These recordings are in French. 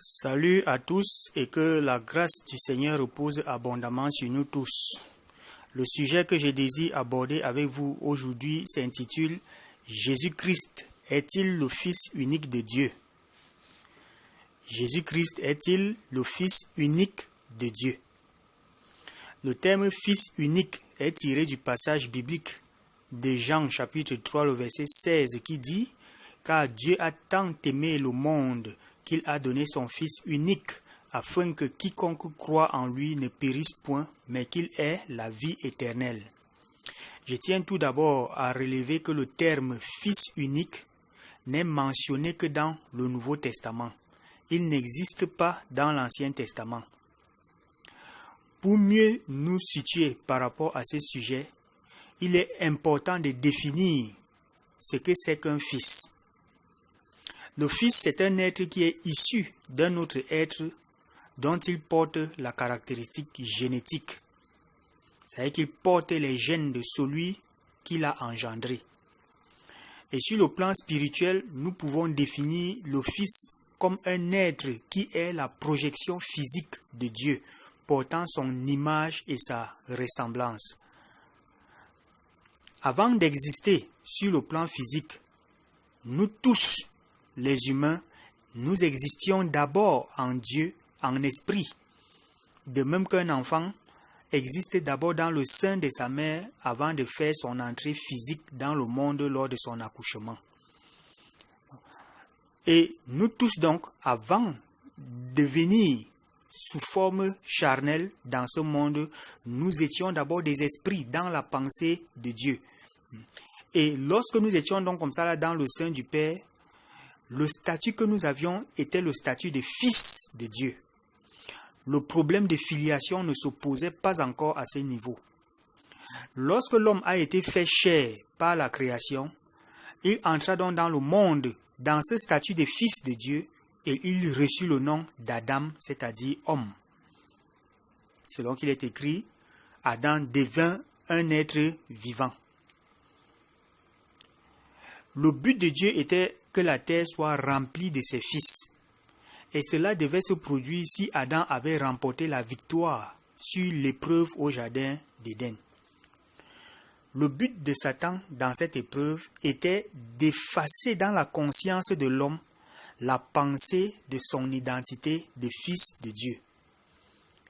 Salut à tous et que la grâce du Seigneur repose abondamment sur nous tous. Le sujet que je désire aborder avec vous aujourd'hui s'intitule « Jésus-Christ est-il le Fils unique de Dieu ?» Jésus-Christ est-il le Fils unique de Dieu? Le terme « Fils unique » est tiré du passage biblique de Jean chapitre 3, le verset 16 qui dit « Car Dieu a tant aimé le monde qu'il a donné son Fils unique, afin que quiconque croit en lui ne périsse point, mais qu'il ait la vie éternelle. » Je tiens tout d'abord à relever que le terme « Fils unique » n'est mentionné que dans le Nouveau Testament. Il n'existe pas dans l'Ancien Testament. Pour mieux nous situer par rapport à ce sujet, il est important de définir ce que c'est qu'un fils. Le Fils, c'est un être qui est issu d'un autre être dont il porte la caractéristique génétique. C'est-à-dire qu'il porte les gènes de celui qui l'a engendré. Et sur le plan spirituel, nous pouvons définir le Fils comme un être qui est la projection physique de Dieu, portant son image et sa ressemblance. Avant d'exister sur le plan physique, nous tous, les humains, nous existions d'abord en Dieu, en esprit. De même qu'un enfant existe d'abord dans le sein de sa mère avant de faire son entrée physique dans le monde lors de son accouchement. Et nous tous donc, avant de venir sous forme charnelle dans ce monde, nous étions d'abord des esprits dans la pensée de Dieu. Et lorsque nous étions donc comme ça là dans le sein du Père, le statut que nous avions était le statut de fils de Dieu. Le problème de filiation ne se posait pas encore à ce niveau. Lorsque l'homme a été fait chair par la création, il entra donc dans le monde, dans ce statut de fils de Dieu, et il reçut le nom d'Adam, c'est-à-dire homme. Selon qu'il est écrit, Adam devint un être vivant. Le but de Dieu était que la terre soit remplie de ses fils. Et cela devait se produire si Adam avait remporté la victoire sur l'épreuve au jardin d'Éden. Le but de Satan dans cette épreuve était d'effacer dans la conscience de l'homme la pensée de son identité de fils de Dieu.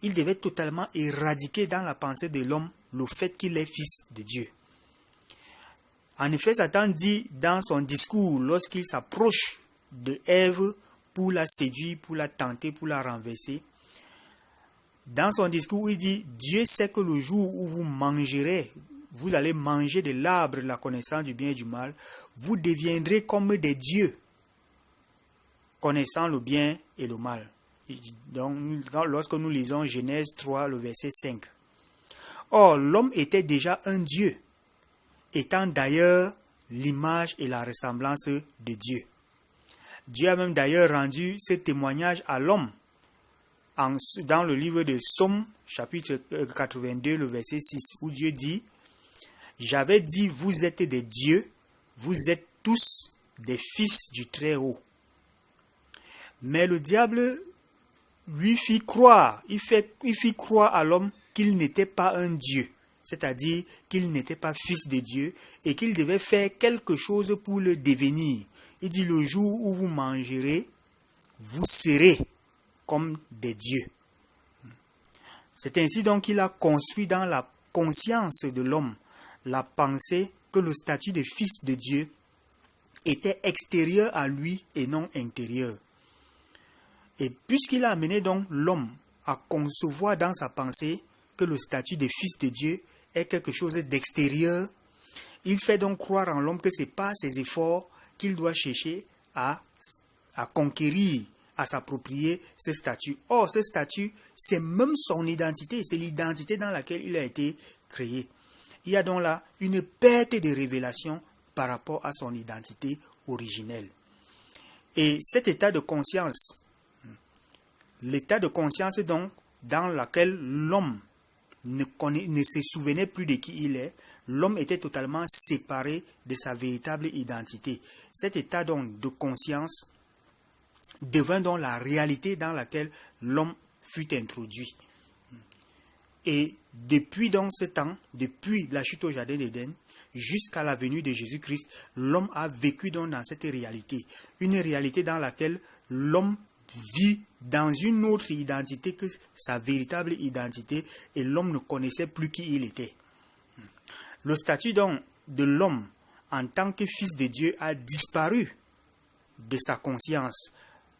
Il devait totalement éradiquer dans la pensée de l'homme le fait qu'il est fils de Dieu. En effet, Satan dit dans son discours, lorsqu'il s'approche de Ève pour la séduire, pour la tenter, pour la renverser, dans son discours, il dit, Dieu sait que le jour où vous allez manger de l'arbre de la connaissance du bien et du mal, vous deviendrez comme des dieux, connaissant le bien et le mal. Donc, lorsque nous lisons Genèse 3, le verset 5. Or, l'homme était déjà un dieu, étant d'ailleurs l'image et la ressemblance de Dieu. Dieu a même d'ailleurs rendu ce témoignage à l'homme dans le livre de Psaume, chapitre 82, le verset 6, où Dieu dit « J'avais dit, vous êtes des dieux, vous êtes tous des fils du Très-Haut. » Mais le diable lui fit croire, il fit croire à l'homme qu'il n'était pas un dieu. C'est-à-dire qu'il n'était pas fils de Dieu et qu'il devait faire quelque chose pour le devenir. Il dit, le jour où vous mangerez, vous serez comme des dieux. C'est ainsi donc qu'il a construit dans la conscience de l'homme la pensée que le statut de fils de Dieu était extérieur à lui et non intérieur. Et puisqu'il a amené donc l'homme à concevoir dans sa pensée que le statut de fils de Dieu est quelque chose d'extérieur, il fait donc croire en l'homme que ce n'est pas ses efforts qu'il doit chercher à conquérir, à s'approprier ce statut. Or, ce statut, c'est même son identité, c'est l'identité dans laquelle il a été créé. Il y a donc là une perte de révélation par rapport à son identité originelle. Et cet état de conscience, l'état de conscience donc dans lequel l'homme ne se souvenait plus de qui il est, l'homme était totalement séparé de sa véritable identité. Cet état donc de conscience devint donc la réalité dans laquelle l'homme fut introduit. Et depuis donc ce temps, depuis la chute au jardin d'Éden, jusqu'à la venue de Jésus-Christ, l'homme a vécu donc dans cette réalité. Une réalité dans laquelle l'homme vit dans une autre identité que sa véritable identité, et l'homme ne connaissait plus qui il était. Le statut donc de l'homme en tant que fils de Dieu a disparu de sa conscience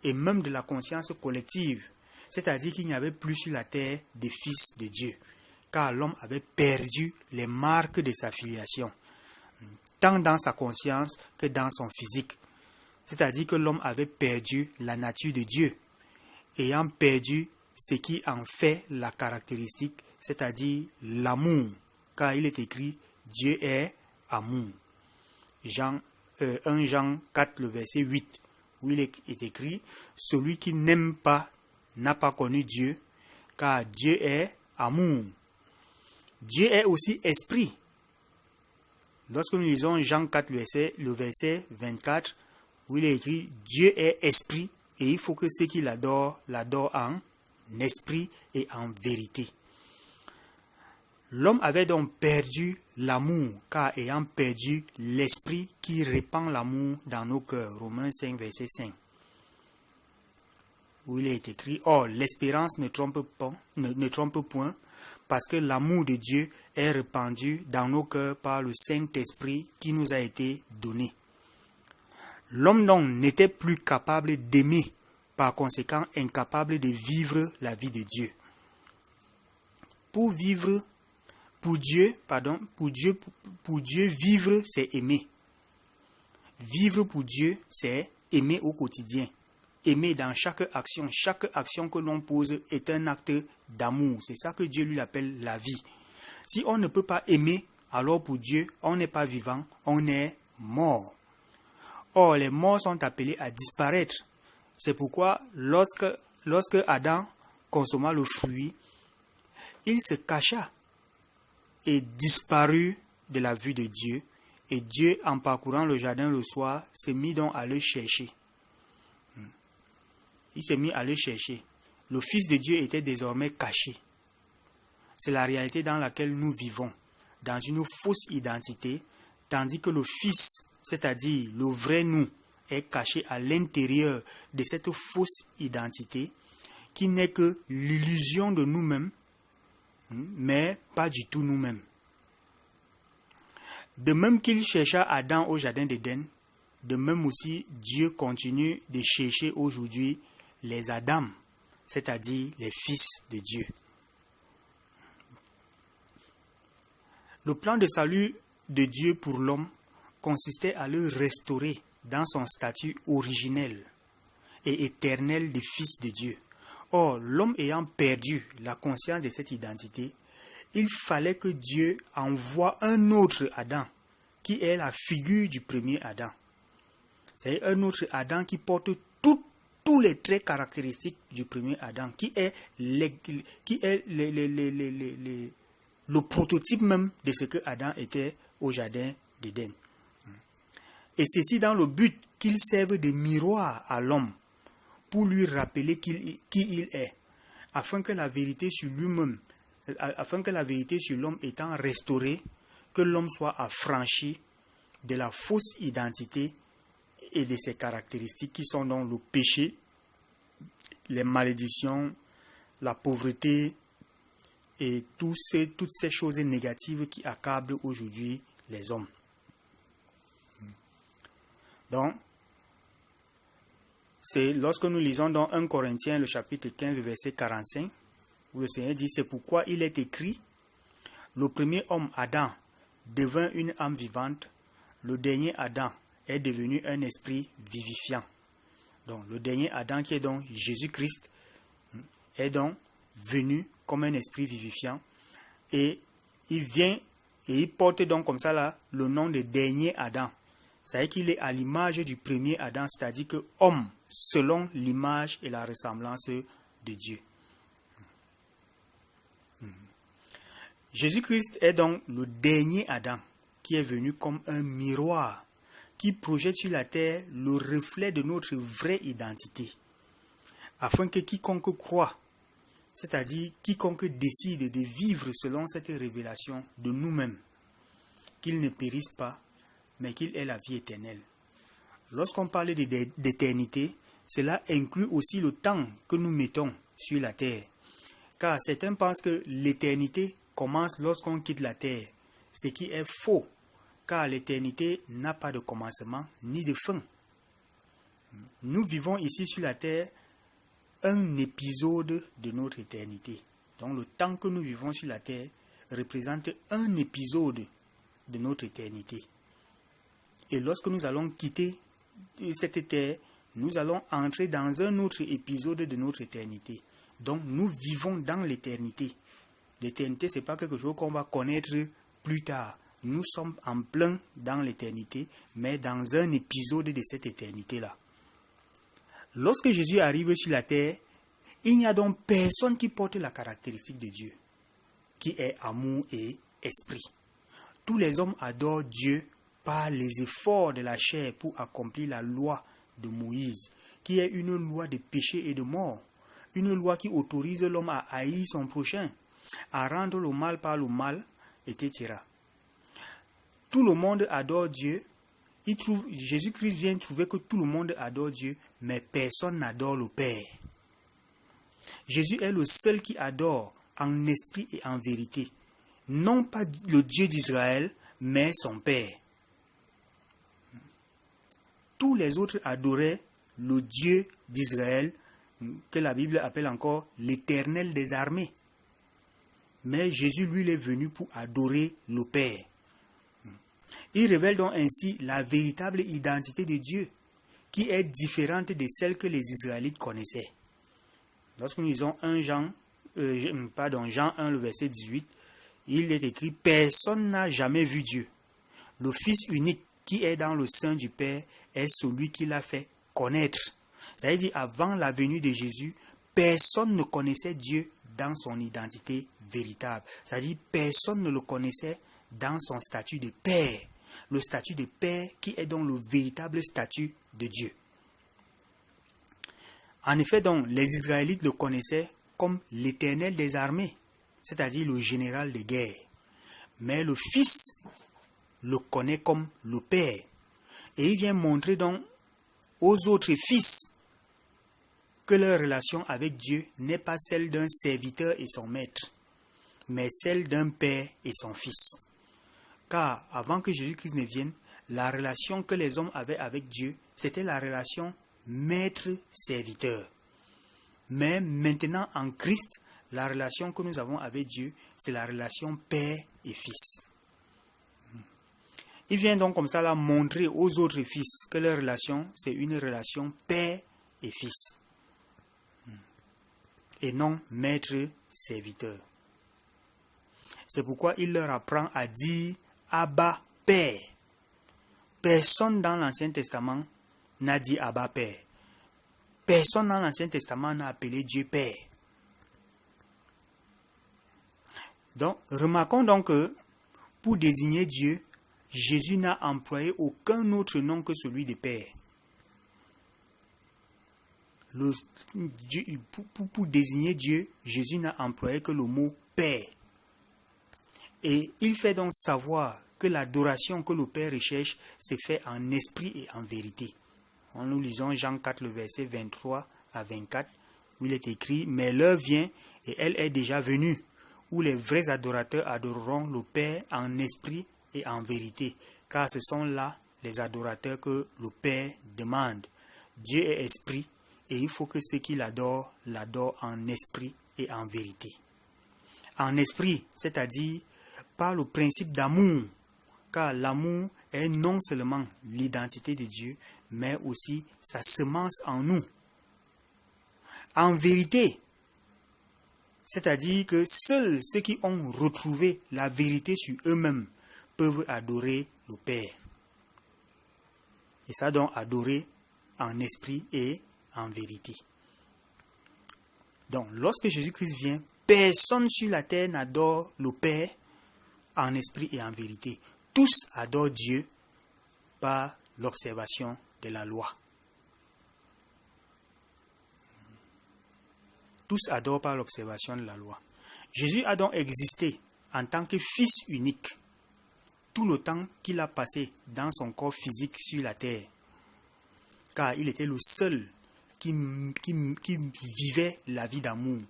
et même de la conscience collective. C'est-à-dire qu'il n'y avait plus sur la terre des fils de Dieu, car l'homme avait perdu les marques de sa filiation, tant dans sa conscience que dans son physique. C'est-à-dire que l'homme avait perdu la nature de Dieu, ayant perdu ce qui en fait la caractéristique, c'est-à-dire l'amour, car il est écrit « Dieu est amour ». 1 Jean 4, le verset 8, où il est écrit « Celui qui n'aime pas n'a pas connu Dieu, car Dieu est amour ». Dieu est aussi esprit. Lorsque nous lisons Jean 4, le verset 24, où il est écrit « Dieu est esprit, et il faut que ceux qui l'adorent, l'adorent en esprit et en vérité ». L'homme avait donc perdu l'amour, car ayant perdu l'esprit qui répand l'amour dans nos cœurs. Romains 5, verset 5. Où il est écrit « Or, l'espérance ne trompe point, parce que l'amour de Dieu est répandu dans nos cœurs par le Saint-Esprit qui nous a été donné. » L'homme donc n'était plus capable d'aimer, par conséquent incapable de vivre la vie de Dieu. Pour Dieu, vivre, c'est aimer. Vivre pour Dieu, c'est aimer au quotidien. Aimer dans chaque action. Chaque action que l'on pose est un acte d'amour. C'est ça que Dieu lui appelle la vie. Si on ne peut pas aimer, alors pour Dieu, on n'est pas vivant, on est mort. Or, les morts sont appelés à disparaître. C'est pourquoi, lorsque Adam consomma le fruit, il se cacha et disparut de la vue de Dieu. Et Dieu, en parcourant le jardin le soir, s'est mis donc à le chercher. Il s'est mis à le chercher. Le Fils de Dieu était désormais caché. C'est la réalité dans laquelle nous vivons, dans une fausse identité, tandis que le Fils, c'est-à-dire le vrai nous, est caché à l'intérieur de cette fausse identité qui n'est que l'illusion de nous-mêmes, mais pas du tout nous-mêmes. De même qu'il chercha Adam au jardin d'Éden, de même aussi Dieu continue de chercher aujourd'hui les Adams, c'est-à-dire les fils de Dieu. Le plan de salut de Dieu pour l'homme consistait à le restaurer dans son statut originel et éternel de fils de Dieu. Or, l'homme ayant perdu la conscience de cette identité, il fallait que Dieu envoie un autre Adam, qui est la figure du premier Adam. C'est-à-dire un autre Adam qui porte tous les traits caractéristiques du premier Adam, qui est le prototype même de ce que Adam était au jardin d'Éden. Et ceci dans le but qu'il serve de miroir à l'homme, pour lui rappeler qui il est, afin que la vérité sur l'homme étant restaurée, que l'homme soit affranchi de la fausse identité et de ses caractéristiques qui sont donc le péché, les malédictions, la pauvreté et toutes ces choses négatives qui accablent aujourd'hui les hommes. Donc, c'est lorsque nous lisons dans 1 Corinthiens, le chapitre 15, verset 45, où le Seigneur dit, c'est pourquoi il est écrit, le premier homme, Adam, devint une âme vivante, le dernier Adam est devenu un esprit vivifiant. Donc, le dernier Adam, qui est donc Jésus-Christ, est donc venu comme un esprit vivifiant, et il vient et il porte donc comme ça là le nom de dernier Adam. C'est-à-dire qu'il est à l'image du premier Adam, c'est-à-dire que homme, selon l'image et la ressemblance de Dieu. Jésus-Christ est donc le dernier Adam qui est venu comme un miroir qui projette sur la terre le reflet de notre vraie identité. afin que quiconque croit, c'est-à-dire quiconque décide de vivre selon cette révélation de nous-mêmes, qu'il ne périsse pas, mais qu'il ait la vie éternelle. Lorsqu'on parle d'éternité, cela inclut aussi le temps que nous mettons sur la terre. Car certains pensent que l'éternité commence lorsqu'on quitte la terre, ce qui est faux, car l'éternité n'a pas de commencement ni de fin. Nous vivons ici sur la terre un épisode de notre éternité. Donc le temps que nous vivons sur la terre représente un épisode de notre éternité. Et lorsque nous allons quitter cette terre, nous allons entrer dans un autre épisode de notre éternité. Donc nous vivons dans l'éternité. L'éternité, ce n'est pas quelque chose qu'on va connaître plus tard. Nous sommes en plein dans l'éternité, mais dans un épisode de cette éternité-là. Lorsque Jésus arrive sur la terre, il n'y a donc personne qui porte la caractéristique de Dieu, qui est amour et esprit. Tous les hommes adorent Dieu par les efforts de la chair pour accomplir la loi de Moïse, qui est une loi de péché et de mort, une loi qui autorise l'homme à haïr son prochain, à rendre le mal par le mal, etc. Tout le monde adore Dieu. Jésus-Christ vient trouver que tout le monde adore Dieu, mais personne n'adore le Père. Jésus est le seul qui adore en esprit et en vérité, non pas le Dieu d'Israël, mais son Père. Tous les autres adoraient le Dieu d'Israël, que la Bible appelle encore l'Éternel des armées. Mais Jésus, lui, est venu pour adorer le Père. Il révèle donc ainsi la véritable identité de Dieu, qui est différente de celle que les Israélites connaissaient. Lorsque nous lisons Jean 1, le verset 18, il est écrit « Personne n'a jamais vu Dieu. Le Fils unique qui est dans le sein du Père est celui qui l'a fait connaître. » Ça veut dire, avant la venue de Jésus, personne ne connaissait Dieu dans son identité véritable. C'est-à-dire, personne ne le connaissait dans son statut de Père. Le statut de Père qui est donc le véritable statut de Dieu. En effet, donc, les Israélites le connaissaient comme l'Éternel des armées, c'est-à-dire le général de guerre. Mais le Fils le connaît comme le Père. Et il vient montrer donc aux autres fils que leur relation avec Dieu n'est pas celle d'un serviteur et son maître, mais celle d'un père et son fils. Car avant que Jésus-Christ ne vienne, la relation que les hommes avaient avec Dieu, c'était la relation maître-serviteur. Mais maintenant, en Christ, la relation que nous avons avec Dieu, c'est la relation père et fils. Il vient donc comme ça là montrer aux autres fils que leur relation, c'est une relation père et fils. Et non maître-serviteur. C'est pourquoi il leur apprend à dire Abba Père. Personne dans l'Ancien Testament n'a dit Abba Père. Personne dans l'Ancien Testament n'a appelé Dieu Père. Donc, remarquons donc que pour désigner Dieu, Jésus n'a employé aucun autre nom que celui de Père. Pour désigner Dieu, Jésus n'a employé que le mot Père. Et il fait donc savoir que l'adoration que le Père recherche se fait en esprit et en vérité. Nous lisons Jean 4, le verset 23 à 24, où il est écrit « Mais l'heure vient, et elle est déjà venue, où les vrais adorateurs adoreront le Père en esprit et en vérité, car ce sont là les adorateurs que le Père demande. Dieu est esprit, et il faut que ceux qui l'adorent, l'adorent en esprit et en vérité. » En esprit, c'est-à-dire par le principe d'amour, car l'amour est non seulement l'identité de Dieu, mais aussi sa semence en nous. En vérité, c'est-à-dire que seuls ceux qui ont retrouvé la vérité sur eux-mêmes peuvent adorer le Père. Et ça donc adorer en esprit et en vérité. Donc, lorsque Jésus-Christ vient, personne sur la terre n'adore le Père en esprit et en vérité. Tous adorent Dieu par l'observation de la loi. tous adorent par l'observation de la loi. Jésus a donc existé en tant que Fils unique tout le temps qu'il a passé dans son corps physique sur la terre, car il était le seul qui vivait la vie d'amour.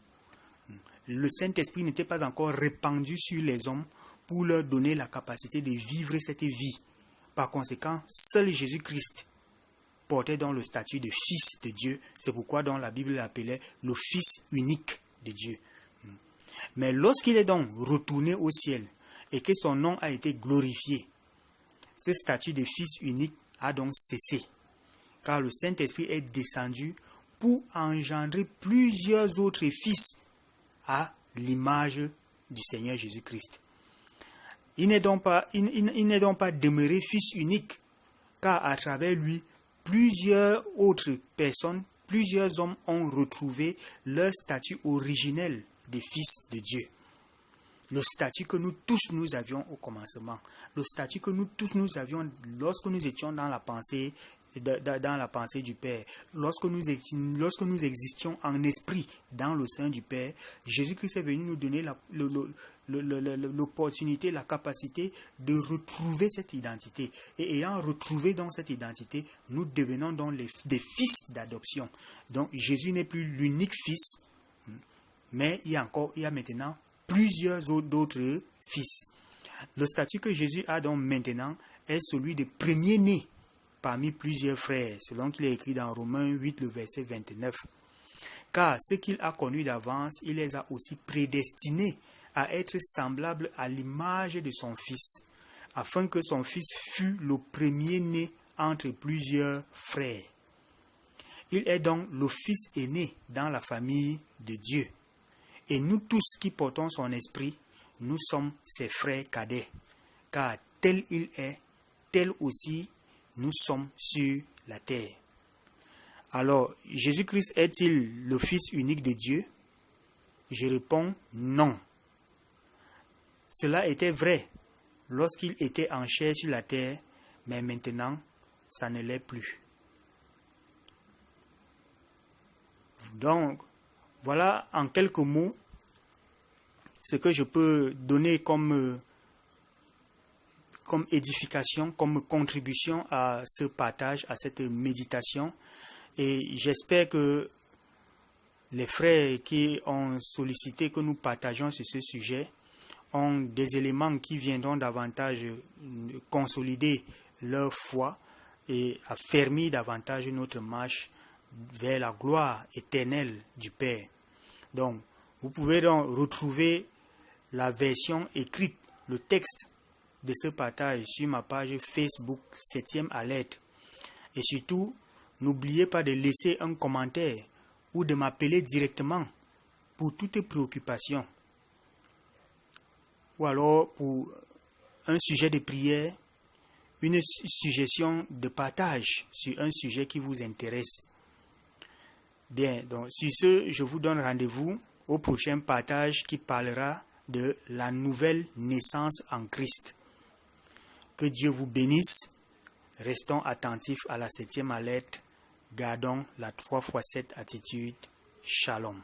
Le Saint-Esprit n'était pas encore répandu sur les hommes pour leur donner la capacité de vivre cette vie. Par conséquent, seul Jésus-Christ portait donc le statut de Fils de Dieu. C'est pourquoi donc la Bible l'appelait le Fils unique de Dieu. Mais lorsqu'il est donc retourné au ciel et que son nom a été glorifié, ce statut de Fils unique a donc cessé, car le Saint-Esprit est descendu pour engendrer plusieurs autres fils à l'image du Seigneur Jésus-Christ. Il n'est donc pas demeuré Fils unique, car à travers lui, plusieurs autres personnes, plusieurs hommes ont retrouvé leur statut originel de Fils de Dieu. Le statut que nous tous nous avions au commencement, le statut que nous tous nous avions lorsque nous étions dans la pensée du Père, lorsque nous existions en esprit dans le sein du Père. Jésus-Christ est venu nous donner l'opportunité, la capacité de retrouver cette identité. Et ayant retrouvé dans cette identité, nous devenons donc des fils d'adoption. Donc Jésus n'est plus l'unique fils, mais il y a maintenant plusieurs autres fils. Le statut que Jésus a donc maintenant est celui de premier-né parmi plusieurs frères, selon qu'il est écrit dans Romains 8, le verset 29. Car ceux qu'il a connus d'avance, il les a aussi prédestinés à être semblables à l'image de son Fils, afin que son Fils fût le premier-né entre plusieurs frères. Il est donc le Fils aîné dans la famille de Dieu. Et nous tous qui portons son esprit, nous sommes ses frères cadets. Car tel il est, tel aussi nous sommes sur la terre. Alors, Jésus-Christ est-il le Fils unique de Dieu? Je réponds non. Cela était vrai lorsqu'il était en chair sur la terre, mais maintenant, ça ne l'est plus. Donc, voilà en quelques mots ce que je peux donner comme édification, comme contribution à ce partage, à cette méditation. Et j'espère que les frères qui ont sollicité que nous partagions sur ce sujet ont des éléments qui viendront davantage consolider leur foi et affermir davantage notre marche vers la gloire éternelle du Père. Donc, vous pouvez donc retrouver la version écrite, le texte de ce partage sur ma page Facebook 7e alerte. Et surtout, n'oubliez pas de laisser un commentaire ou de m'appeler directement pour toute préoccupation. Ou alors pour un sujet de prière, une suggestion de partage sur un sujet qui vous intéresse. Bien, donc sur ce, je vous donne rendez-vous au prochain partage qui parlera de la nouvelle naissance en Christ. Que Dieu vous bénisse. Restons attentifs à la 7e alerte. Gardons la 3x7 attitude. Shalom.